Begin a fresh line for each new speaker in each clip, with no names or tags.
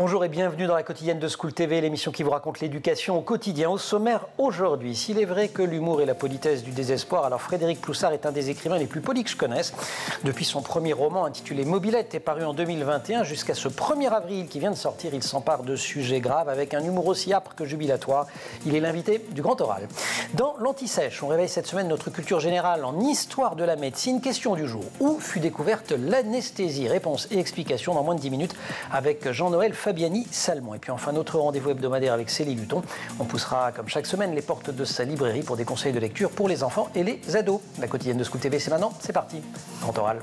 Bonjour et bienvenue dans la quotidienne de School TV, l'émission qui vous raconte l'éducation au quotidien. Au sommaire aujourd'hui, s'il est vrai que l'humour est la politesse du désespoir, alors Frédéric Ploussard est un des écrivains les plus polis que je connaisse. Depuis son premier roman intitulé Mobilette, est paru en 2021, jusqu'à ce 1er avril qui vient de sortir, il s'empare de sujets graves avec un humour aussi âpre que jubilatoire. Il est l'invité du Grand Oral. Dans l'Anti-Sèche, on réveille cette semaine notre culture générale en histoire de la médecine. Question du jour, où fut découverte l'anesthésie? Réponse et explication dans moins de 10 minutes avec Jean-Noël Fabiani-Salmon. Et puis enfin, notre rendez-vous hebdomadaire avec Célie Luton. On poussera, comme chaque semaine, les portes de sa librairie pour des conseils de lecture pour les enfants et les ados. La quotidienne de School TV, c'est maintenant, c'est parti. Grand Oral.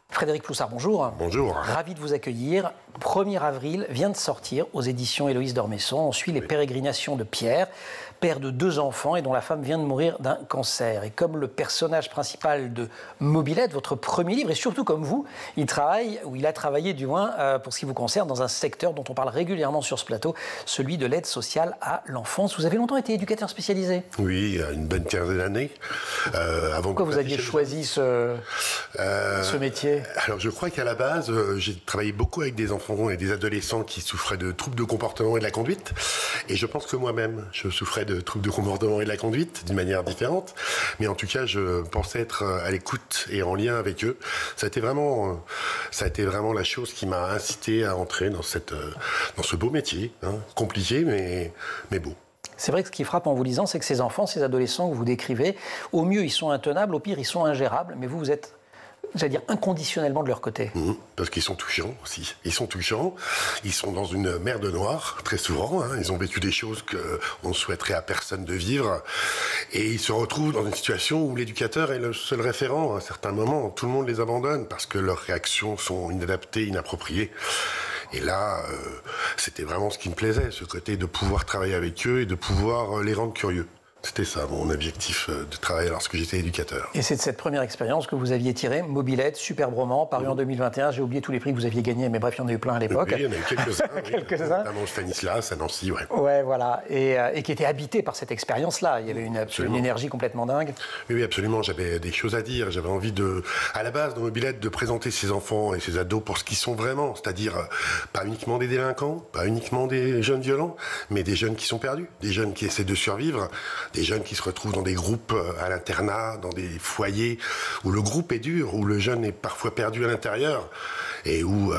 Frédéric Ploussard, bonjour.
Bonjour.
Ravi de vous accueillir. 1er avril vient de sortir aux éditions Héloïse d'Ormesson. On suit les pérégrinations de Pierre, père de 2 enfants et dont la femme vient de mourir d'un cancer. Et comme le personnage principal de Mobilette, votre premier livre, et surtout comme vous, il travaille, ou il a travaillé du moins, pour ce qui vous concerne, dans un secteur dont on parle régulièrement sur ce plateau, celui de l'aide sociale à l'enfance. Vous avez longtemps été éducateur spécialisé?
Oui, il y a une bonne quinzaine d'années.
Pourquoi vous aviez choisi ce métier?
Alors je crois qu'à la base, j'ai travaillé beaucoup avec des enfants et des adolescents qui souffraient de troubles de comportement et de la conduite. Et je pense que moi-même, je souffrais de troubles de comportement et de la conduite d'une manière différente. Mais en tout cas, je pensais être à l'écoute et en lien avec eux. Ça a été vraiment la chose qui m'a incité à entrer dans ce beau métier, hein, compliqué mais beau.
C'est vrai que ce qui frappe en vous lisant, c'est que ces enfants, ces adolescents que vous décrivez, au mieux ils sont intenables, au pire ils sont ingérables, mais vous êtes, j'allais dire, inconditionnellement de leur côté.
Parce qu'ils sont touchants aussi. Ils sont touchants, ils sont dans une mer de noir, très souvent. Hein. Ils ont vécu des choses qu'on ne souhaiterait à personne de vivre. Et ils se retrouvent dans une situation où l'éducateur est le seul référent. À un certain moment, tout le monde les abandonne parce que leurs réactions sont inadaptées, inappropriées. Et là, c'était vraiment ce qui me plaisait, ce côté de pouvoir travailler avec eux et de pouvoir les rendre curieux. C'était ça, mon objectif de travail lorsque j'étais éducateur.
Et c'est de cette première expérience que vous aviez tiré Mobilette, superbe roman, paru en 2021. J'ai oublié tous les prix que vous aviez gagnés, mais bref, il y en a eu plein à l'époque.
Oui, il y en a eu quelques-uns.
Quelques-uns.
Notamment Stanislas, à Nancy, ouais.
Ouais, voilà. Et qui était habité par cette expérience-là. Il y avait une énergie complètement dingue.
Oui, absolument. J'avais des choses à dire. J'avais envie à la base, dans Mobilette, de présenter ces enfants et ces ados pour ce qu'ils sont vraiment. C'est-à-dire, pas uniquement des délinquants, pas uniquement des jeunes violents, mais des jeunes qui sont perdus, des jeunes qui essaient de survivre, des jeunes qui se retrouvent dans des groupes à l'internat, dans des foyers où le groupe est dur, où le jeune est parfois perdu à l'intérieur et où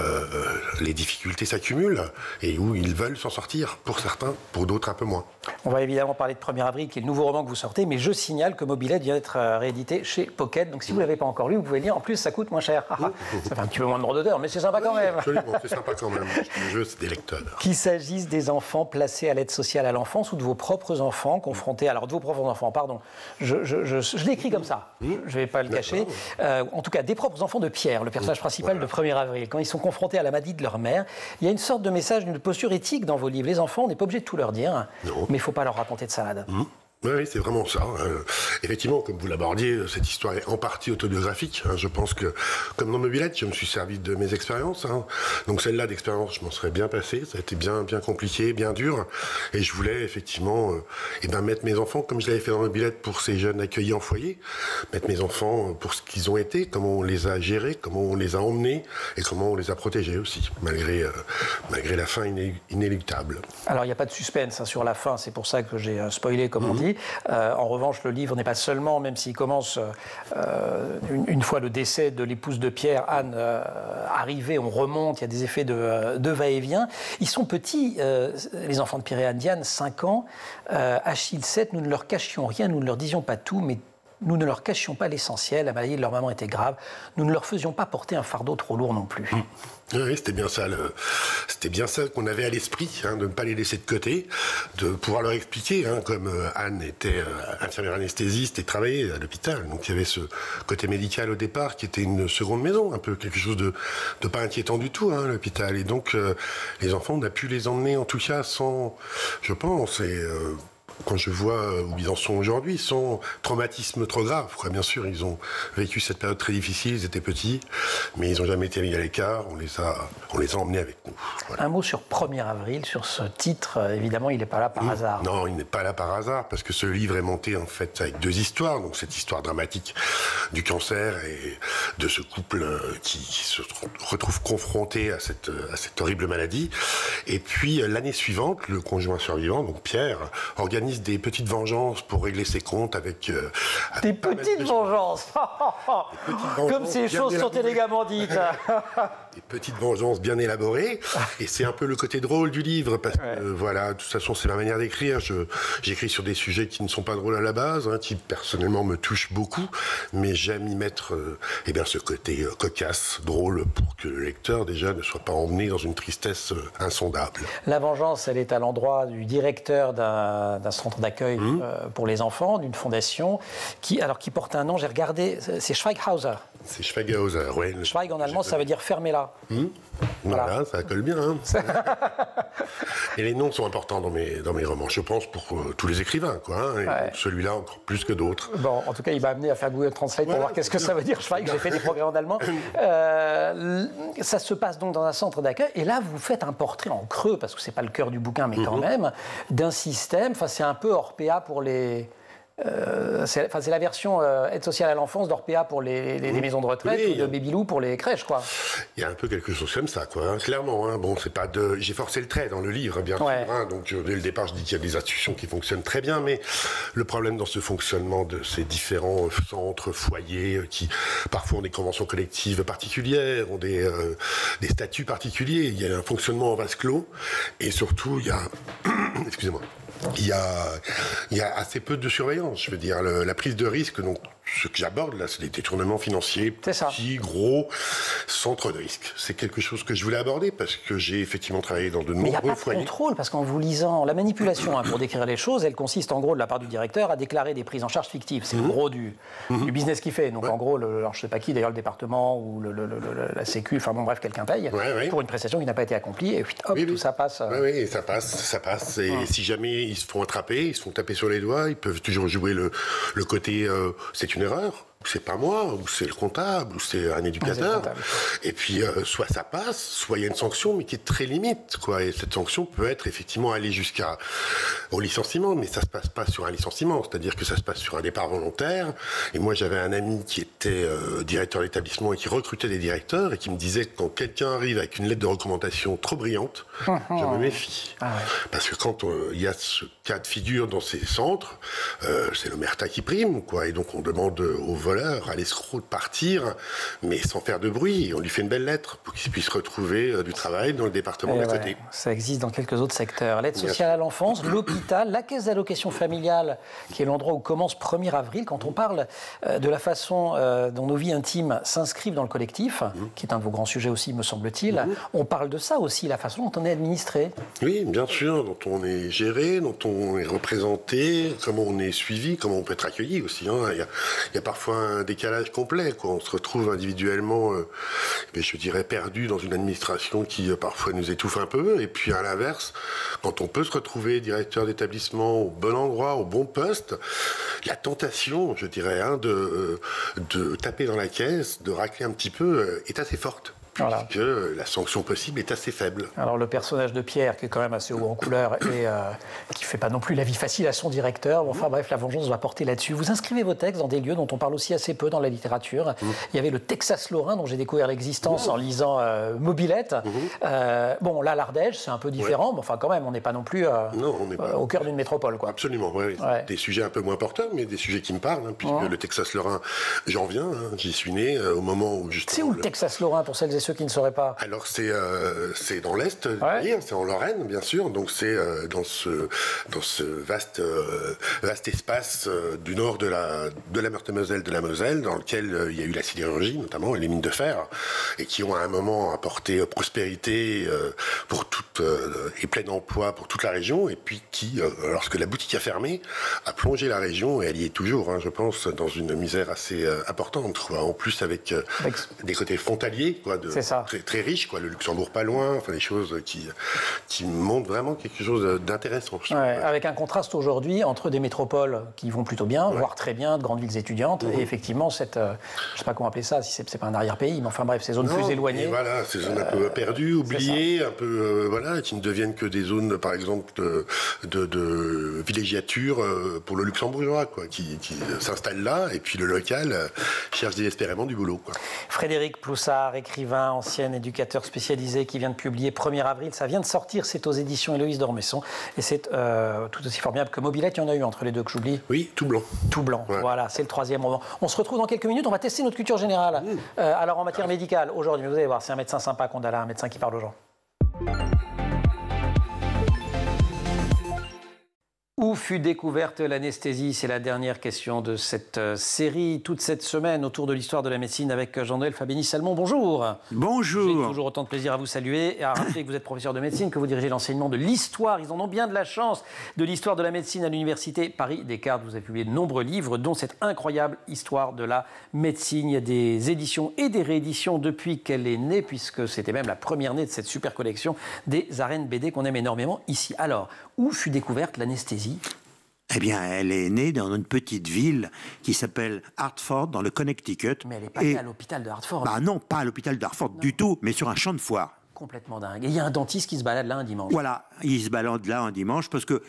les difficultés s'accumulent et où ils veulent s'en sortir, pour certains, pour d'autres un peu moins.
On va évidemment parler de 1er avril, qui est le nouveau roman que vous sortez, mais je signale que Mobilette vient d'être réédité chez Pocket. Donc si vous ne l'avez pas encore lu, vous pouvez le lire. En plus, ça coûte moins cher. Ça fait un petit peu moins de droits d'auteur, mais c'est sympa quand même.
Absolument, c'est sympa quand même. Le jeu, c'est des lecteurs.
Qu'il s'agisse des enfants placés à l'aide sociale à l'enfance ou de vos propres enfants confrontés... Alors, de vos propres enfants, pardon. Je l'écris comme ça. Je ne vais pas le cacher. En tout cas, des propres enfants de Pierre, le personnage principal de 1er avril. Quand ils sont confrontés à la maladie de leur mère, il y a une sorte de message, une posture éthique dans vos livres. Les enfants, on n'est pas obligé de tout leur dire, mais il ne faut pas leur raconter de salade.
Oui, c'est vraiment ça. Effectivement, comme vous l'abordiez, cette histoire est en partie autobiographique. Je pense que, comme dans Mobilette, je me suis servi de mes expériences. Donc celle-là d'expérience, je m'en serais bien passé. Ça a été bien compliqué, bien dur. Et je voulais effectivement mettre mes enfants, comme je l'avais fait dans Mobilette pour ces jeunes accueillis en foyer, mettre mes enfants pour ce qu'ils ont été, comment on les a gérés, comment on les a emmenés et comment on les a protégés aussi, malgré la fin inéluctable.
Alors il n'y a pas de suspense sur la fin, c'est pour ça que j'ai spoilé, comme on dit. En revanche, le livre n'est pas seulement, même s'il commence une fois le décès de l'épouse de Pierre, Anne, arrivé, on remonte, il y a des effets de va-et-vient. Ils sont petits, les enfants de Pierre et Anne Diane, 5 ans, Achille 7, nous ne leur cachions rien, nous ne leur disions pas tout, mais nous ne leur cachions pas l'essentiel, la maladie de leur maman était grave, nous ne leur faisions pas porter un fardeau trop lourd non plus.
Oui, c'était bien ça qu'on avait à l'esprit, de ne pas les laisser de côté, de pouvoir leur expliquer, comme Anne était infirmière anesthésiste et travaillait à l'hôpital, donc il y avait ce côté médical au départ qui était une seconde maison, un peu quelque chose de pas inquiétant du tout, l'hôpital, et donc les enfants, on a pu les emmener en tout cas sans, je pense, quand je vois où ils en sont aujourd'hui, sans traumatisme trop grave, quoi. Bien sûr, ils ont vécu cette période très difficile, ils étaient petits, mais ils n'ont jamais été mis à l'écart, on les a emmenés avec nous. Voilà.
Un mot sur 1er avril, sur ce titre, évidemment, il n'est pas là par hasard.
Non, il n'est pas là par hasard, parce que ce livre est monté en fait avec 2 histoires, donc cette histoire dramatique du cancer et de ce couple qui se retrouve confronté à cette horrible maladie. Et puis l'année suivante, le conjoint survivant, donc Pierre, organise des petites vengeances pour régler ses comptes avec
des petites vengeances. Comme ces choses sont élégamment dites.
Des petites vengeances bien élaborées. Et c'est un peu le côté drôle du livre, parce que voilà, de toute façon, c'est ma manière d'écrire. J'écris sur des sujets qui ne sont pas drôles à la base, hein, qui personnellement me touchent beaucoup, mais j'aime y mettre ce côté cocasse, drôle, pour que le lecteur déjà ne soit pas emmené dans une tristesse insondable.
La vengeance, elle est à l'endroit du directeur d'un centre d'accueil pour les enfants, d'une fondation, qui porte un nom, j'ai regardé, c'est Schweighauser.
C'est Schweighauser, oui.
Schweig en allemand, ça veut dire fermez-la.
Voilà, ça colle bien. Hein. Et les noms sont importants dans mes romans, je pense, pour tous les écrivains, quoi. Hein, et celui-là encore plus que d'autres.
Bon, en tout cas, il m'a amené à faire Google Translate pour voir qu'est-ce que ça veut dire, Schweig. J'ai fait des progrès en allemand. Ça se passe donc dans un centre d'accueil. Et là, vous faites un portrait en creux, parce que c'est pas le cœur du bouquin, mais quand même, d'un système. Enfin, c'est un peu Orpea pour les... c'est la version aide sociale à l'enfance d'Orpea pour les maisons de retraite ou de Babylou pour les crèches, quoi.
Il y a un peu quelque chose comme ça, quoi. Hein, clairement, hein. Bon, c'est pas j'ai forcé le trait dans le livre, bien sûr. Hein, donc dès le départ, je dis qu'il y a des institutions qui fonctionnent très bien, mais le problème dans ce fonctionnement de ces différents centres, foyers, qui parfois ont des conventions collectives particulières, ont des statuts particuliers. Il y a un fonctionnement en vase clos, et surtout, il y a, excusez-moi. Il y a assez peu de surveillance, je veux dire. La prise de risque, donc, ce que j'aborde là, c'est des détournements financiers, petits, gros, sans trop de risques. C'est quelque chose que je voulais aborder parce que j'ai effectivement travaillé dans de nombreux foyers.
Mais il n'y a pas de contrôle, parce qu'en vous lisant, la manipulation, pour décrire les choses, elle consiste en gros, de la part du directeur, à déclarer des prises en charge fictives. C'est le gros du business qu'il fait. Donc en gros, alors, je ne sais pas qui, d'ailleurs le département ou la Sécu, enfin bon bref, quelqu'un paye pour une prestation qui n'a pas été accomplie, et hop, tout ça passe.
Oui, ça passe. Et si jamais ils se font attraper, ils se font taper sur les doigts, ils peuvent toujours jouer le côté c'est une erreur. C'est pas moi, ou c'est le comptable, ou c'est un éducateur. Et puis, soit ça passe, soit il y a une sanction, mais qui est très limite, quoi. Et cette sanction peut être effectivement aller jusqu'au licenciement, mais ça se passe pas sur un licenciement, c'est-à-dire que ça se passe sur un départ volontaire. Et moi, j'avais un ami qui était directeur d'établissement et qui recrutait des directeurs et qui me disait que quand quelqu'un arrive avec une lettre de recommandation trop brillante, je me méfie. Parce que quand il y a ce cas de figure dans ces centres, c'est l'omerta qui prime, quoi. Et donc, on demande aux voleur, à l'escroc de partir, mais sans faire de bruit. On lui fait une belle lettre pour qu'il puisse retrouver du travail dans le département d'à côté.
Ça existe dans quelques autres secteurs. L'aide sociale à l'enfance, l'hôpital, la caisse d'allocation familiale, qui est l'endroit où commence 1er avril, quand on parle de la façon dont nos vies intimes s'inscrivent dans le collectif, qui est un de vos grands sujets aussi, me semble-t-il. On parle de ça aussi, la façon dont on est administré.
Oui, bien sûr, dont on est géré, dont on est représenté, comment on est suivi, comment on peut être accueilli aussi. Hein. Il y a parfois un décalage complet, quoi. On se retrouve individuellement, je dirais, perdu dans une administration qui parfois nous étouffe un peu. Et puis à l'inverse, quand on peut se retrouver directeur d'établissement au bon endroit, au bon poste, la tentation, je dirais, de taper dans la caisse, de racler un petit peu, est assez forte. Puisque la sanction possible est assez faible.
Alors le personnage de Pierre, qui est quand même assez haut en couleur et qui ne fait pas non plus la vie facile à son directeur, enfin bref, la vengeance doit porter là-dessus. Vous inscrivez vos textes dans des lieux dont on parle aussi assez peu dans la littérature. Il y avait le Texas lorrain, dont j'ai découvert l'existence en lisant Mobilette. Bon, là, l'Ardèche, c'est un peu différent, mais enfin quand même, on n'est pas non plus au cœur d'une métropole, quoi.
Absolument, des sujets un peu moins porteurs, mais des sujets qui me parlent, hein, puisque le Texas lorrain, j'en viens, hein, j'y suis né au moment où justement... C'est
où le Texas lorrain, pour celles et ceux qui ne sauraient pas?
Alors c'est dans l'Est, c'est en Lorraine bien sûr, donc c'est dans ce vaste espace du nord de la Meurthe-et-Moselle, de la Moselle, dans lequel il y a eu la sidérurgie notamment et les mines de fer, et qui ont à un moment apporté prospérité pour et plein emploi pour toute la région, et puis qui, lorsque la boutique a fermé, a plongé la région, et elle y est toujours, hein, je pense, dans une misère assez importante, quoi. En plus avec des côtés frontaliers, quoi, de très, très riche, quoi. Le Luxembourg pas loin, enfin des choses qui montrent vraiment quelque chose d'intéressant.
Avec un contraste aujourd'hui entre des métropoles qui vont plutôt bien, voire très bien, de grandes villes étudiantes, et effectivement cette, je ne sais pas comment appeler ça, si c'est pas un arrière-pays, mais enfin bref, ces zones plus éloignées.
Voilà, ces zones un peu perdues, oubliées, un peu voilà, qui ne deviennent que des zones, par exemple, de villégiature pour le luxembourgeois, quoi, qui s'installe là, et puis le local cherche désespérément du boulot, quoi.
Frédéric Ploussard, écrivain, ancien éducateur spécialisé, qui vient de publier 1er avril, ça vient de sortir, c'est aux éditions Héloïse d'Ormesson, et c'est tout aussi formidable que Mobilette. Il y en a eu entre les deux que j'oublie.
Oui, Tout blanc.
Tout blanc, voilà, c'est le 3e roman. On se retrouve dans quelques minutes, on va tester notre culture générale. Alors en matière médicale, aujourd'hui, vous allez voir, c'est un médecin sympa qu'on a là, un médecin qui parle aux gens. Où fut découverte l'anesthésie? C'est la dernière question de cette série, toute cette semaine, autour de l'histoire de la médecine avec Jean-Noël Fabeni-Salmon. Bonjour.
Bonjour.
J'ai toujours autant de plaisir à vous saluer et à rappeler que vous êtes professeur de médecine, que vous dirigez l'enseignement de l'histoire. Ils en ont bien de la chance, de l'histoire de la médecine à l'université Paris-Descartes. Vous avez publié de nombreux livres, dont cette incroyable histoire de la médecine. Il y a des éditions et des rééditions depuis qu'elle est née, puisque c'était même la première née de cette super collection des arènes BD qu'on aime énormément ici. Alors, où fut découverte l'anesthésie?
Eh bien, elle est née dans une petite ville qui s'appelle Hartford, dans le Connecticut.
Mais elle n'est pas née à l'hôpital de Hartford.
Bah non, pas à l'hôpital d'Hartford du tout, mais sur un champ de foire.
Complètement dingue. Et il y a un dentiste qui se balade là un dimanche.
Voilà, il se balade là un dimanche parce que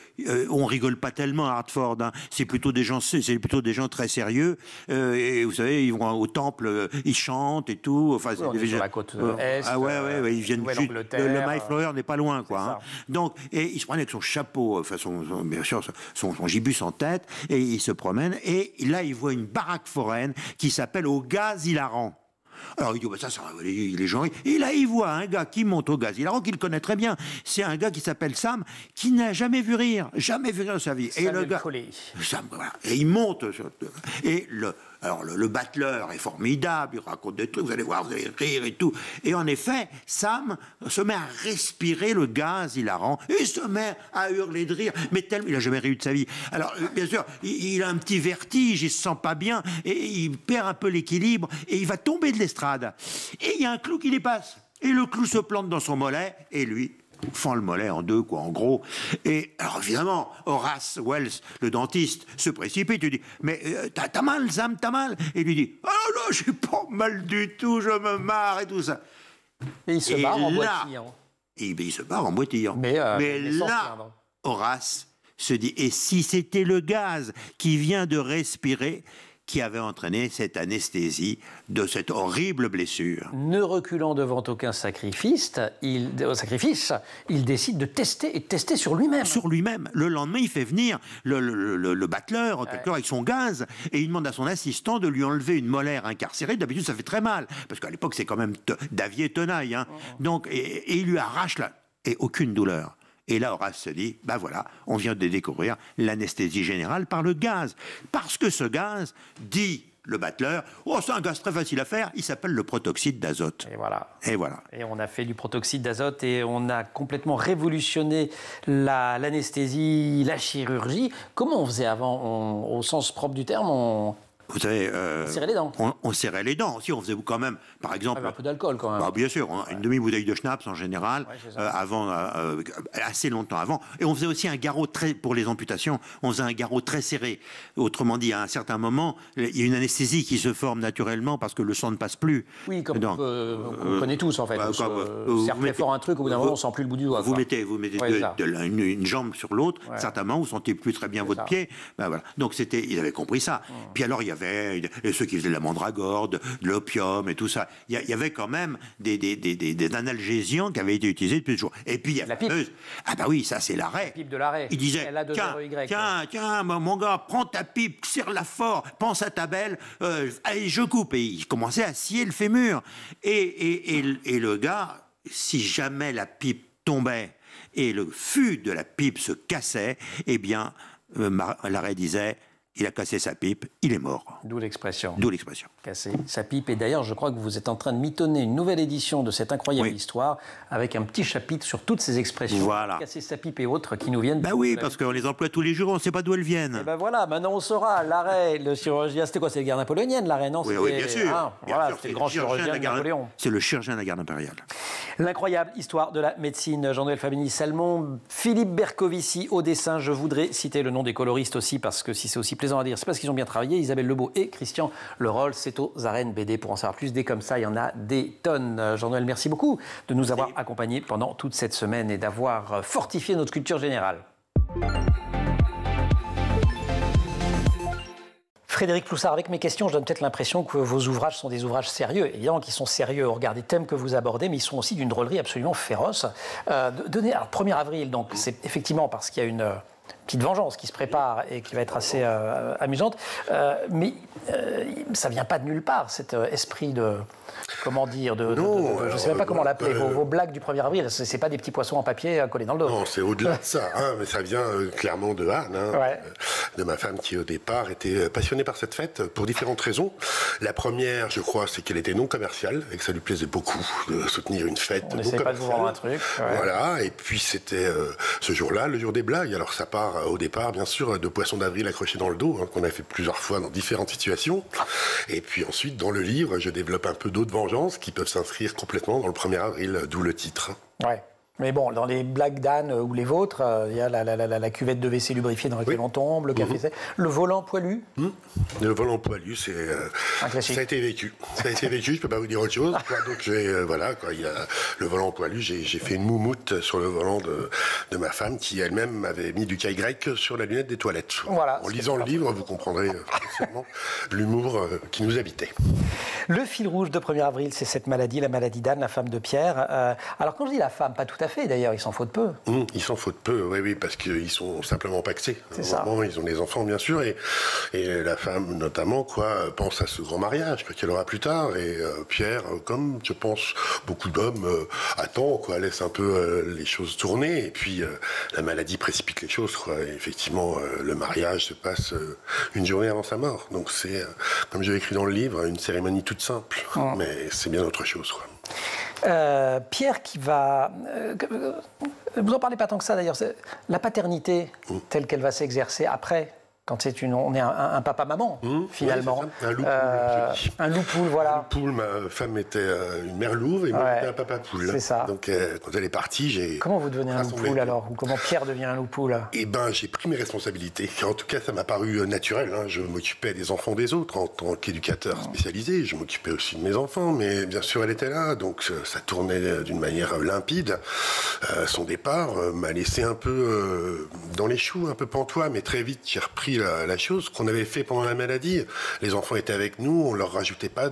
on rigole pas tellement à Hartford. Hein. C'est plutôt des gens très sérieux. Et vous savez, ils vont au temple, ils chantent et tout. Enfin,
on est sur la côte est.
Ah ouais, ils viennent juste. Le Mayflower n'est pas loin, quoi. Hein. Donc, et il se promène avec son chapeau, enfin bien sûr, son gibus en tête, et il se promène. Et là, il voit une baraque foraine qui s'appelle Au Gaz Hilarant. Alors il dit, bah, ça, les gens... Et là, il voit un gars qui monte au gaz hilarant, qu'il connaît très bien. C'est un gars qui s'appelle Sam, qui n'a jamais vu rire de sa vie.
Et le gars...
Sam, voilà. Et il monte. Et le battleur est formidable, il raconte des trucs, vous allez voir, vous allez rire et tout. Et en effet, Sam se met à respirer le gaz hilarant et se met à hurler de rire. Mais tellement, il n'a jamais ri de sa vie. Alors, bien sûr, il a un petit vertige, il se sent pas bien, et il perd un peu l'équilibre, et il va tomber de l'estrade. Et il y a un clou qui dépasse. Et le clou se plante dans son mollet, et lui fend le mollet en deux, quoi, en gros. Et alors, évidemment, Horace Wells, le dentiste, se précipite. Il dit, mais t'as mal, Sam, t'as mal? Et il lui dit, ah non, j'ai pas mal du tout, je me marre et tout ça.
Et il se barre en boitillant.
Il se barre en boitillant.
Mais
là, Horace se dit, et si c'était le gaz qui vient de respirer qui avait entraîné cette anesthésie de cette horrible blessure.
Ne reculant devant aucun sacrifice, il décide de tester sur lui-même.
Sur lui-même. Le lendemain, il fait venir le battleur, avec son gaz, et il demande à son assistant de lui enlever une molaire incarcérée. D'habitude, ça fait très mal, parce qu'à l'époque, c'est quand même Davier Tenaille. Hein. Donc, et il lui arrache et aucune douleur. Et là, Horace se dit, ben voilà, on vient de découvrir l'anesthésie générale par le gaz. Parce que ce gaz, dit le battleur, oh, c'est un gaz très facile à faire, il s'appelle le protoxyde d'azote.
Et voilà.
Et
on a fait du protoxyde d'azote et on a complètement révolutionné l'anesthésie, la chirurgie. Comment on faisait avant? Au sens propre du terme,
vous savez,
on serrait les dents.
On serrait les dents. Si on faisait quand même, par exemple...
un peu d'alcool quand même.
Bah, bien sûr, une demi-bouteille de schnapps en général, assez longtemps avant. Et on faisait aussi un garrot pour les amputations, on faisait un garrot très serré. Autrement dit, à un certain moment, il y a une anesthésie qui se forme naturellement parce que le sang ne passe plus.
Oui, comme on connaît tous en fait. On serre très fort un truc, au bout d'un moment, on ne sent plus le bout du doigt.
Vous mettez une jambe sur l'autre, certainement, vous ne sentez plus très bien votre pied. Ben, voilà. Donc ils avaient compris ça. Puis alors, il y avait ceux qui faisaient de la mandragore, de l'opium et tout ça. Il y avait quand même des analgésiants qui avaient été utilisés depuis toujours. Et puis il y a la pipe. Ah bah oui, ça c'est l'arrêt.
La pipe de l'arrêt.
Il disait, tiens, mon gars, prends ta pipe, serre-la fort, pense à ta belle, allez, je coupe. Et il commençait à scier le fémur. Et le gars, si jamais la pipe tombait et le fût de la pipe se cassait, eh bien, l'arrêt disait, il a cassé sa pipe, il est mort.
D'où l'expression.
D'où l'expression.
Casser sa pipe. Et d'ailleurs, je crois que vous êtes en train de mitonner une nouvelle édition de cette incroyable histoire avec un petit chapitre sur toutes ces expressions.
Voilà.
Casser sa pipe et autres qui nous viennent.
Ben oui, parce qu'on les emploie tous les jours, on ne sait pas d'où elles viennent.
Et ben voilà, maintenant on saura. L'arrêt, le chirurgien, c'était quoi? C'est la guerre napoléonienne, l'arrêt, non?
Oui, bien sûr.
Voilà, c'était le grand chirurgien de Napoléon.
C'est le chirurgien de la garde impériale.
L'incroyable histoire de la médecine. Jean-Noël Fabini-Salmon, Philippe Bercovici au dessin. Je voudrais citer le nom des coloristes aussi, parce que si c'est aussi plaisant à dire, c'est parce qu'ils ont bien travaillé. Isabelle Lebeau et Christian Leroll. C'est aux arènes BD. Pour en savoir plus, des comme ça, il y en a des tonnes. Jean-Noël, merci beaucoup de nous avoir accompagnés pendant toute cette semaine et d'avoir fortifié notre culture générale. Frédéric Ploussard, avec mes questions, je donne peut-être l'impression que vos ouvrages sont des ouvrages sérieux. Évidemment qu'ils sont sérieux au regard des thèmes que vous abordez, mais ils sont aussi d'une drôlerie absolument féroce. Alors, 1er avril, donc c'est effectivement parce qu'il y a une petite vengeance qui se prépare et qui va être assez amusante. Mais ça ne vient pas de nulle part, cet esprit de... Comment dire je ne sais même pas comment l'appeler. Vos blagues du 1er avril, ce n'est pas des petits poissons en papier collés dans le dos.
Non, c'est au-delà de ça. Mais ça vient clairement de Anne, de ma femme qui, au départ, était passionnée par cette fête pour différentes raisons. La première, je crois, c'est qu'elle était non commerciale et que ça lui plaisait beaucoup de soutenir une fête
On
non
n'essaie
commerciale.
pas de vous vendre un truc.
Voilà, et puis c'était ce jour-là, le jour des blagues. Alors ça part au départ, bien sûr, de poissons d'avril accrochés dans le dos, qu'on a fait plusieurs fois dans différentes situations. Et puis ensuite, dans le livre, je développe un peu d'autres vengeances qui peuvent s'inscrire complètement dans le 1er avril, d'où le titre.
Ouais. Mais bon, dans les blagues d'Anne ou les vôtres, il y a la cuvette de WC lubrifiée dans laquelle on tombe, le café, le volant poilu.
Le volant poilu, c'est
un classique.
Ça a été vécu. Ça a été vécu, je peux pas vous dire autre chose. Donc voilà, il y a le volant poilu, j'ai fait une moumoute sur le volant de ma femme qui elle-même avait mis du caille grec sur la lunette des toilettes.
Voilà,
en lisant le livre, vous comprendrez forcément l'humour qui nous habitait.
Le fil rouge de 1er avril, c'est cette maladie, la maladie d'Anne, la femme de Pierre. Alors quand je dis la femme, pas tout à fait d'ailleurs, il s'en faut de peu.
Il s'en faut de peu, oui, parce qu'ils sont simplement paxés.
C'est ça.
Ils ont des enfants, bien sûr, et la femme, notamment, pense à ce grand mariage qu'elle aura plus tard. Et Pierre, comme je pense beaucoup d'hommes, attend, laisse un peu les choses tourner. Et puis la maladie précipite les choses. Et effectivement, le mariage se passe une journée avant sa mort. Donc c'est, comme j'ai écrit dans le livre, une cérémonie toute simple, mais c'est bien autre chose.
Pierre qui va... vous en parlez pas tant que ça d'ailleurs. La paternité telle qu'elle va s'exercer après, quand on est un papa-maman, finalement.
Ouais, un loup-poule.
Un loup-poule, voilà.
Un loup-poule, ma femme était une mère louve et moi j'étais un papa-poule.
C'est ça.
Donc quand elle est partie, j'ai...
Comment vous devenez un loup-poule alors? Ou comment Pierre devient un loup-poule?
Eh ben, j'ai pris mes responsabilités. En tout cas, ça m'a paru naturel. Je m'occupais des enfants des autres en tant qu'éducateur spécialisé. Je m'occupais aussi de mes enfants, mais bien sûr, elle était là. Donc ça tournait d'une manière limpide. Son départ m'a laissé un peu dans les choux, un peu pantois, mais très vite, j'ai repris la chose qu'on avait fait pendant la maladie. Les enfants étaient avec nous, on leur rajoutait pas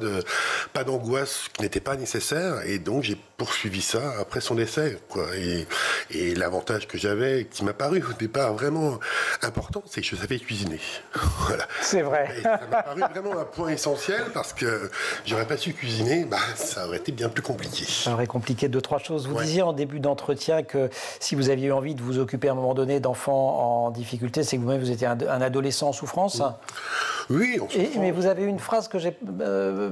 d'angoisse qui n'était pas nécessaire, et donc j'ai poursuivi ça après son décès, Et l'avantage que j'avais, qui m'a paru au départ vraiment important, c'est que je savais cuisiner. Voilà.
C'est vrai.
Et ça m'a paru vraiment un point essentiel, parce que j'aurais pas su cuisiner, ça aurait été bien plus compliqué.
Ça aurait compliqué 2-3 choses. Vous disiez en début d'entretien que si vous aviez eu envie de vous occuper à un moment donné d'enfants en difficulté, c'est que vous-même vous étiez un adolescent en souffrance.
Oui, en souffrance.
Mais vous avez une phrase que j'ai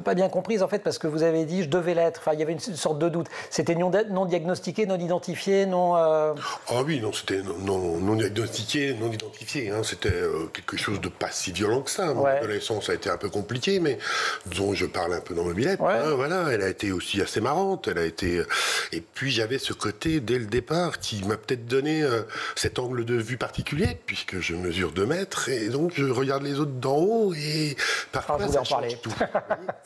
pas bien comprise en fait, parce que vous avez dit je devais l'être. Enfin, il y avait une sorte de doute. C'était non diagnostiqué, non identifié, non.
Ah oui, non, c'était non diagnostiqué, non identifié. C'était quelque chose de pas si violent que ça. Mon adolescence a été un peu compliquée, mais dont je parle un peu dans Mobilette. Voilà, elle a été aussi assez marrante. Elle a été. Et puis j'avais ce côté dès le départ qui m'a peut-être donné cet angle de vue particulier, puisque je mesure 2 mètres et donc je regarde les autres d'en haut et parfois ça change tout.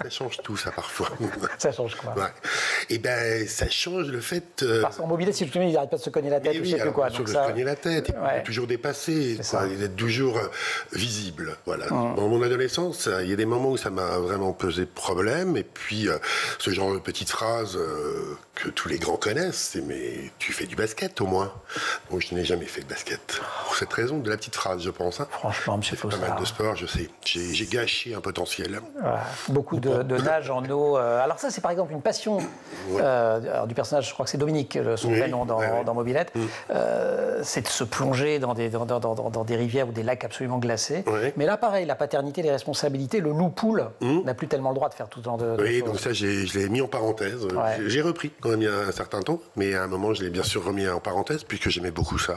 Ça change tout, ça parfois.
Ça change quoi?
Et ben ça change le fait.
Parce qu'en mobilette, si je me souviens, il n'arrête pas de se cogner la tête.
Oui, alors,
quoi.
donc ça... se cogner la tête, et toujours dépassé, d'être toujours visible. Voilà. Dans mon adolescence, il y a des moments où ça m'a vraiment posé problème, et puis ce genre de petite phrase que tous les grands connaissent, c'est mais tu fais du basket au moins. Bon, je n'ai jamais fait de basket. Pour cette raison, de la petite phrase, je pense.
Franchement, monsieur Faussard.
Pas mal de sport, je sais. J'ai gâché un potentiel.
Voilà. Beaucoup de nage en eau. Alors ça, c'est par exemple une passion du personnage, je crois que c'est Dominique, son prénom dans Mobilette. C'est de se plonger dans des rivières ou des lacs absolument glacés. Mais là, pareil, la paternité, les responsabilités, le loup-poule n'a plus tellement le droit de faire tout ce genre de choses.
Donc ça, je l'ai mis en parenthèse. J'ai repris quand même il y a un certain temps, mais à un moment, je l'ai bien sûr remis en parenthèse, puisque j'aimais beaucoup ça.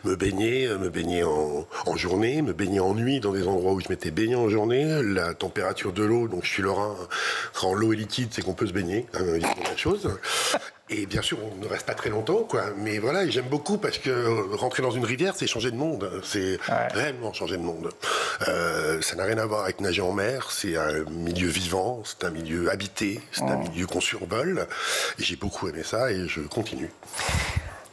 Me baigner en journée, me baigner en nuit dans des endroits où je m'étais baigné en journée, la température de l'eau, donc je suis lorrain, quand l'eau est liquide, c'est qu'on peut se baigner, il y a la chose. Et bien sûr, on ne reste pas très longtemps, quoi. Mais voilà, j'aime beaucoup parce que rentrer dans une rivière, c'est changer de monde. C'est réellement changer de monde. Ça n'a rien à voir avec nager en mer. C'est un milieu vivant, c'est un milieu habité, c'est un milieu qu'on survole. Et j'ai beaucoup aimé ça et je continue.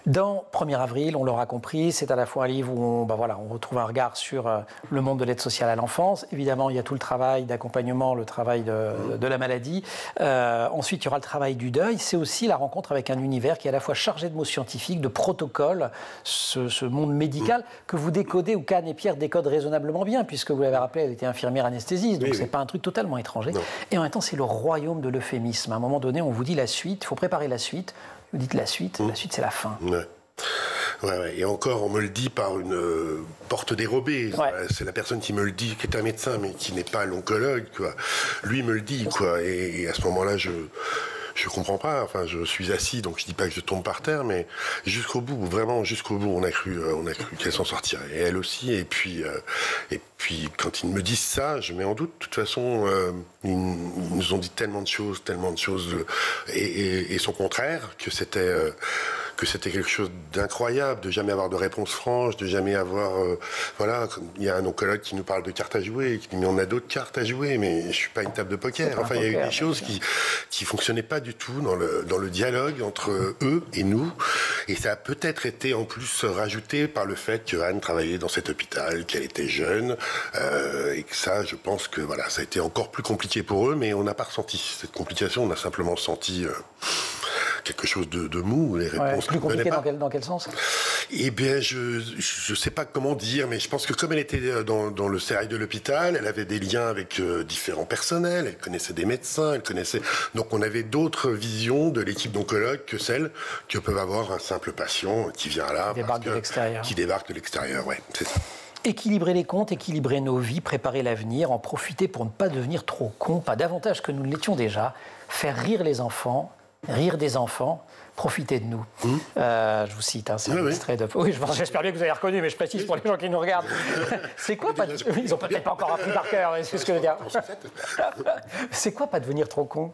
Dans 1er avril, on l'aura compris, c'est à la fois un livre où on retrouve un regard sur le monde de l'aide sociale à l'enfance. Évidemment, il y a tout le travail d'accompagnement, le travail de la maladie. Ensuite, il y aura le travail du deuil. C'est aussi la rencontre avec un univers qui est à la fois chargé de mots scientifiques, de protocoles, ce monde médical que vous décodez, ou qu'Anne et Pierre décodent raisonnablement bien, puisque vous l'avez rappelé, elle était infirmière anesthésiste, donc c'est pas un truc totalement étranger. Et en même temps, c'est le royaume de l'euphémisme. À un moment donné, on vous dit la suite, il faut préparer la suite. Vous dites la suite c'est la fin.
Et encore, on me le dit par une porte dérobée. C'est la personne qui me le dit, qui est un médecin, mais qui n'est pas l'oncologue, quoi. Lui me le dit, quoi. Et à ce moment-là, je comprends pas. Enfin, je suis assis, donc je dis pas que je tombe par terre, mais jusqu'au bout, vraiment jusqu'au bout, on a cru qu'elle s'en sortirait. Et elle aussi. Et puis, quand ils me disent ça, je mets en doute. De toute façon, ils nous ont dit tellement de choses, et son contraire, que c'était quelque chose d'incroyable, de jamais avoir de réponse franche, de jamais avoir... il y a un oncologue qui nous parle de cartes à jouer, qui dit mais on a d'autres cartes à jouer, mais je suis pas une table de poker. Enfin, il y a eu des choses qui fonctionnaient pas du tout dans le dialogue entre eux et nous. Et ça a peut-être été en plus rajouté par le fait que Anne travaillait dans cet hôpital, qu'elle était jeune, et que ça, je pense que ça a été encore plus compliqué pour eux, mais on n'a pas ressenti cette complication, on a simplement senti... quelque chose de mou, les réponses.
Plus compliqué dans quel sens?
Eh bien, je sais pas comment dire, mais je pense que comme elle était dans le sérail de l'hôpital, elle avait des liens avec différents personnels, elle connaissait des médecins, donc on avait d'autres visions de l'équipe d'oncologues que celles que peuvent avoir un simple patient qui vient là, qui débarque de l'extérieur, c'est ça.
Équilibrer les comptes, équilibrer nos vies, préparer l'avenir, en profiter pour ne pas devenir trop con, pas davantage que nous ne l'étions déjà, faire rire les enfants, rire des enfants, profitez de nous. Je vous cite, c'est un extrait de... Oui, j'espère bien que vous avez reconnu, mais je précise pour les gens qui nous regardent. C'est quoi pas... Ils n'ont peut-être pas encore appris par cœur, c'est ce que je veux dire. C'est quoi pas devenir trop con?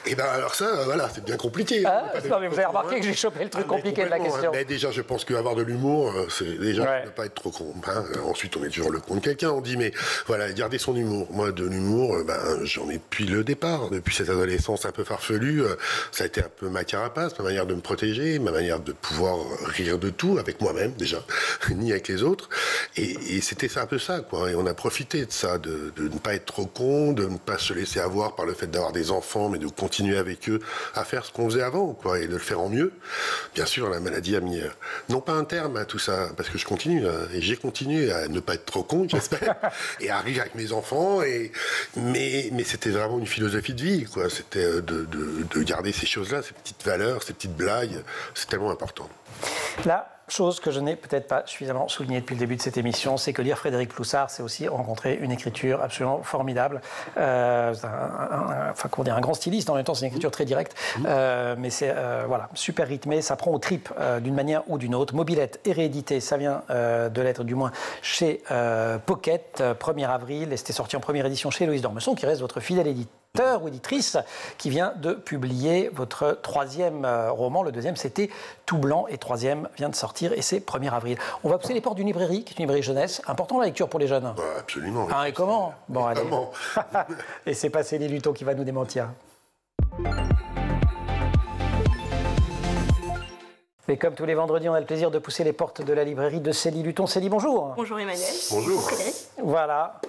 Eh bien, alors ça, c'est bien compliqué.
Non, mais vous avez remarqué que j'ai chopé le truc compliqué de la question.
Mais déjà, je pense qu'avoir de l'humour, c'est déjà ne pas être trop con. Ensuite, on est toujours le con de quelqu'un. On dit, mais garder son humour. Moi, de l'humour, j'en ai depuis le départ, depuis cette adolescence un peu farfelue. Ça a été un peu ma carapace, ma manière de me protéger, ma manière de pouvoir rire de tout, avec moi-même déjà, ni avec les autres. Et c'était un peu ça, quoi. Et on a profité de ça, de ne pas être trop con, de ne pas se laisser avoir par le fait d'avoir des enfants, mais de continuer avec eux à faire ce qu'on faisait avant, quoi, et de le faire en mieux. Bien sûr, la maladie a mis, non pas un terme à tout ça, parce que je continue, et j'ai continué à ne pas être trop con, j'espère, et à rire avec mes enfants, mais c'était vraiment une philosophie de vie, quoi. C'était de garder ces choses-là, ces petites valeurs, ces petites blagues, c'est tellement important.
La chose que je n'ai peut-être pas suffisamment soulignée depuis le début de cette émission, c'est que lire Frédéric Ploussard, c'est aussi rencontrer une écriture absolument formidable. Un grand styliste, en même temps c'est une écriture très directe, mais c'est super rythmé, ça prend aux tripes d'une manière ou d'une autre. Mobilette est réédité, ça vient de l'être du moins chez Pocket, 1er avril, et c'était sorti en première édition chez Loïs d'Ormesson, qui reste votre fidèle éditeur ou éditrice, qui vient de publier votre 3e roman. Le 2e, c'était Tout blanc, et 3e vient de sortir, et c'est 1er avril. On va pousser les portes d'une librairie, qui est une librairie jeunesse. Important la lecture pour les jeunes.
Absolument.
Et comment? Bon, allez. Et c'est pas Célie Luton qui va nous démentir. Et comme tous les vendredis, on a le plaisir de pousser les portes de la librairie de Célie Luton. Célie, bonjour.
Bonjour Emmanuel.
Bonjour.
Frédéric.
Voilà.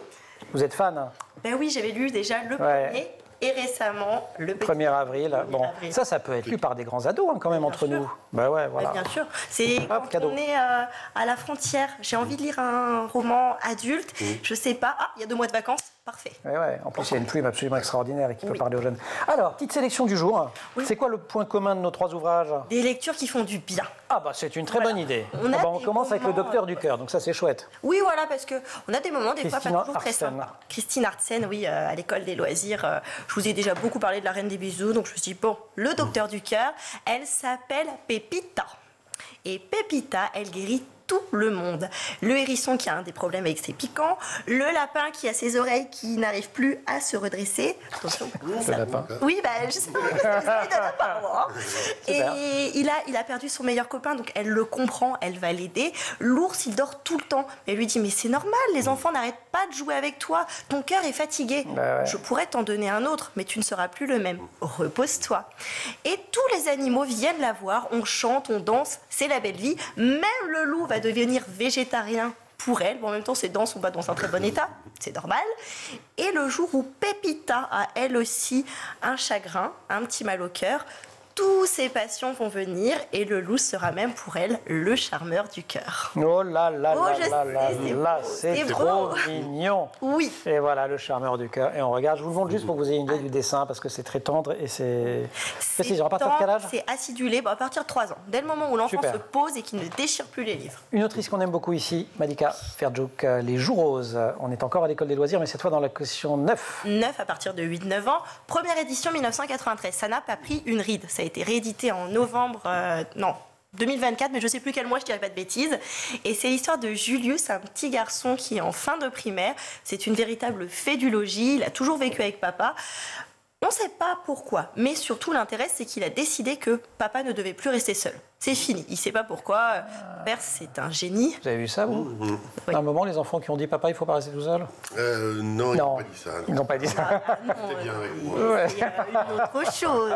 Vous êtes fan?
Ben oui, j'avais lu déjà le premier. Et récemment, le
1er avril. Bon,
avril.
ça peut être lu par des grands ados quand même entre
sûr.
nous. Bah ouais, voilà.
Bien sûr. C'est quand
cadeau.
on est à la frontière. J'ai envie de lire un roman adulte. Je sais pas. Ah, il y a 2 mois de vacances. Parfait.
Ouais. En plus, il y a une plume absolument extraordinaire et qui peut parler aux jeunes. Alors, petite sélection du jour. C'est quoi le point commun de nos 3 ouvrages?
Des lectures qui font du bien.
Ah bah c'est une très bonne idée.
On
On commence avec le docteur du cœur, donc ça c'est chouette.
Oui, voilà, parce qu'on a des moments, des fois, pas
Christine
toujours très
Artsen.
sympas. Christine Artsen, oui, à l'école des loisirs. Je vous ai déjà beaucoup parlé de la Reine des Bisous, donc je me suis dit, bon, le docteur du cœur, elle s'appelle Pépita. Et Pépita, elle guérit tout le monde. Le hérisson qui a des problèmes avec ses piquants, le lapin qui a ses oreilles qui n'arrivent plus à se redresser. Attention.
Le lapin.
Oui, je sais pas, c'est l'histoire d'un lapin, moi. Et il a perdu son meilleur copain, donc elle le comprend, elle va l'aider. L'ours, il dort tout le temps. Elle lui dit, mais c'est normal, les enfants n'arrêtent pas de jouer avec toi. Ton cœur est fatigué. Je pourrais t'en donner un autre, mais tu ne seras plus le même. Repose-toi. Et tous les animaux viennent la voir, on chante, on danse, c'est la belle vie. Même le loup va devenir végétarien pour elle. Bon, en même temps, ses dents sont pas dans un très bon état, c'est normal. Et le jour où Pépita a elle aussi un chagrin, un petit mal au cœur, tous ses passions vont venir et le loup sera même pour elle le charmeur du cœur.
Oh là là
Oh, je
là
sais,
là
c'est
là,
beau,
c'est
c'est
trop
beau.
mignon.
Oui.
Et voilà, le charmeur du cœur. Et on regarde, je vous le montre juste pour que vous ayez une idée du dessin, parce que c'est très tendre et c'est... Précis, à partir de quel âge?
C'est acidulé, à partir de 3 ans. Dès le moment où l'enfant
Super.
se pose et qu'il ne déchire plus les livres.
Une autrice qu'on aime beaucoup ici, Malika Ferjouk, Les Jours Roses. On est encore à l'école des loisirs, mais cette fois dans la question 9.
9 à partir de 8-9 ans. Première édition 1993. Ça n'a pas pris une ride. Ça a été réédité en novembre... 2024, mais je ne sais plus quel mois, je ne dirais pas de bêtises. Et c'est l'histoire de Julius, un petit garçon qui est en fin de primaire. C'est une véritable fée du logis. Il a toujours vécu avec papa. On ne sait pas pourquoi, mais surtout l'intérêt, c'est qu'il a décidé que papa ne devait plus rester seul. C'est fini. Il ne sait pas pourquoi. Père, c'est un génie.
Vous avez vu ça, vous?
Oui.
À un moment, les enfants qui ont dit papa, il ne faut pas rester tout seul?
Non, ils n'ont pas dit ça.
Ils n'ont pas dit ça.
Non,
C'était bien avec moi.
il y a une autre chose.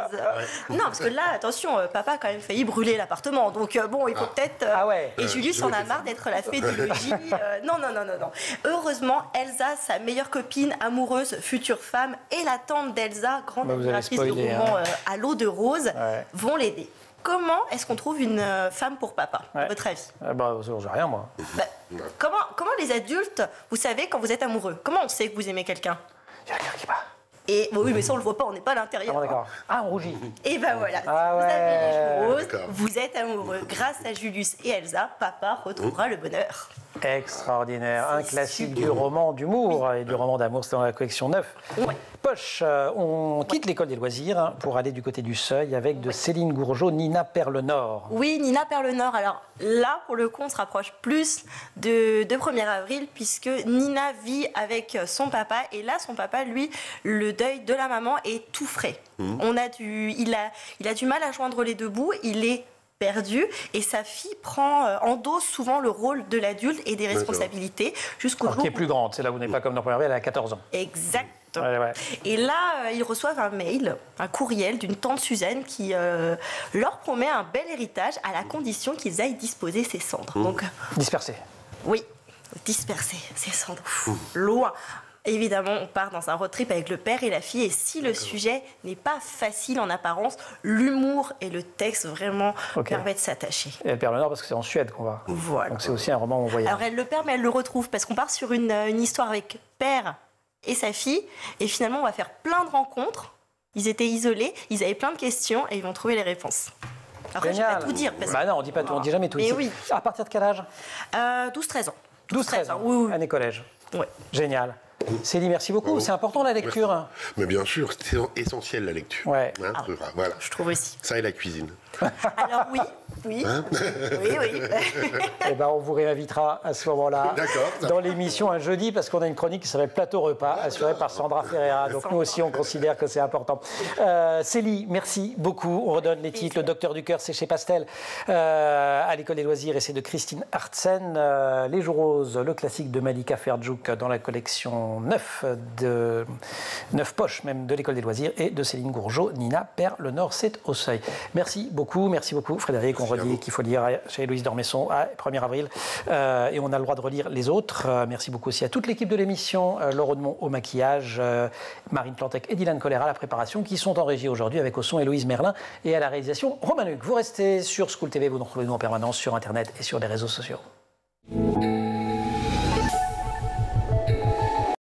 Non, parce que là, attention, papa a quand même failli brûler l'appartement. Donc bon, il faut peut-être...
Ah ouais.
Et Julius en a marre d'être la fée du logis. Non. Heureusement, Elsa, sa meilleure copine, amoureuse, future femme, et la tante d'Elsa, grande
Bah, vous avez
admiratrice du
spoilé,
roman À l'eau de rose,
Ouais.
vont l'aider. Comment est-ce qu'on trouve une femme pour papa, à votre avis?
J'ai rien, moi.
Comment les adultes, vous savez quand vous êtes amoureux? Comment on sait que vous aimez quelqu'un?
Il y a quelqu'un qui bat.
Et oui, mais ça on le voit pas, on n'est pas à l'intérieur.
Ah bon, d'accord. Ah, on rougit.
Et ben voilà,
Ah
vous avez les joues roses,
D'accord.
vous êtes amoureux. Grâce à Julius et Elsa, papa retrouvera le bonheur.
Extraordinaire. Un
C'est
classique
super.
du roman d'humour et du roman d'amour. C'est dans la collection 9.
Ouais.
Poche, on quitte l'école des loisirs pour aller du côté du seuil avec de Céline Gourgeot, Nina Perle-Nord.
Oui, Nina Perle-Nord. Alors là, pour le coup, on se rapproche plus de 1er avril, puisque Nina vit avec son papa. Et là, son papa, lui, le deuil de la maman est tout frais. Il a du mal à joindre les deux bouts. Il est perdu et sa fille endosse souvent le rôle de l'adulte et des responsabilités jusqu'au
Alors,
jour
qui est plus grande, c'est là où vous n'êtes pas comme dans 1er avril, elle a 14 ans.
Exact.
Ouais.
Et là, ils reçoivent un mail, un courriel d'une tante Suzanne qui leur promet un bel héritage à la condition qu'ils aillent disposer ses cendres. Donc,
Dispersée.
oui, disperser ses cendres. Loin. Évidemment, on part dans un road trip avec le père et la fille. Et si le sujet n'est pas facile en apparence, l'humour et le texte vraiment permettent de s'attacher.
Et elle perd le nord parce que c'est en Suède qu'on va.
Voilà.
Donc c'est aussi un roman où on voyage.
Alors elle le perd, mais elle le retrouve parce qu'on part sur une histoire avec père et sa fille. Et finalement, on va faire plein de rencontres. Ils étaient isolés, ils avaient plein de questions et ils vont trouver les réponses. Après, je ne vais pas tout dire. Parce
Bah non, on dit pas tout, on dit jamais tout
Mais
ici.
oui.
À partir de quel âge?
12-13 ans.
12-13 ans.
Oui.
Année collège.
Ouais.
Génial. Célie, merci beaucoup. C'est important la lecture.
Mais bien sûr, c'est essentiel la lecture.
Ouais.
Hein, voilà.
Je trouve aussi.
Ça et la cuisine.
Alors oui. Oui.
Eh ben, on vous réinvitera à ce moment-là dans l'émission un jeudi parce qu'on a une chronique qui s'appelle Plateau Repas assurée par Sandra Ferreira. Donc nous aussi on considère que c'est important. Célie, merci beaucoup. On redonne les titres. Le Docteur du cœur, c'est chez Pastel à l'école des loisirs et c'est de Christine Artsen. Les Jours Roses, le classique de Malika Ferjouk dans la collection 9 poches même de l'école des loisirs et de Céline Gourgeot, Nina Perle-Nord, c'est au seuil. Merci beaucoup. beaucoup. Merci beaucoup, Frédéric. On redit qu'il faut lire chez Héloïse d'Ormesson à 1er avril. Et on a le droit de relire les autres. Merci beaucoup aussi à toute l'équipe de l'émission. Laure Audemont au maquillage, Marine Plantec et Dylan Colère à la préparation, qui sont en régie aujourd'hui avec au son Héloïse Merlin et à la réalisation Romain Luc. Vous restez sur School TV, vous nous retrouvez nous en permanence sur Internet et sur les réseaux sociaux.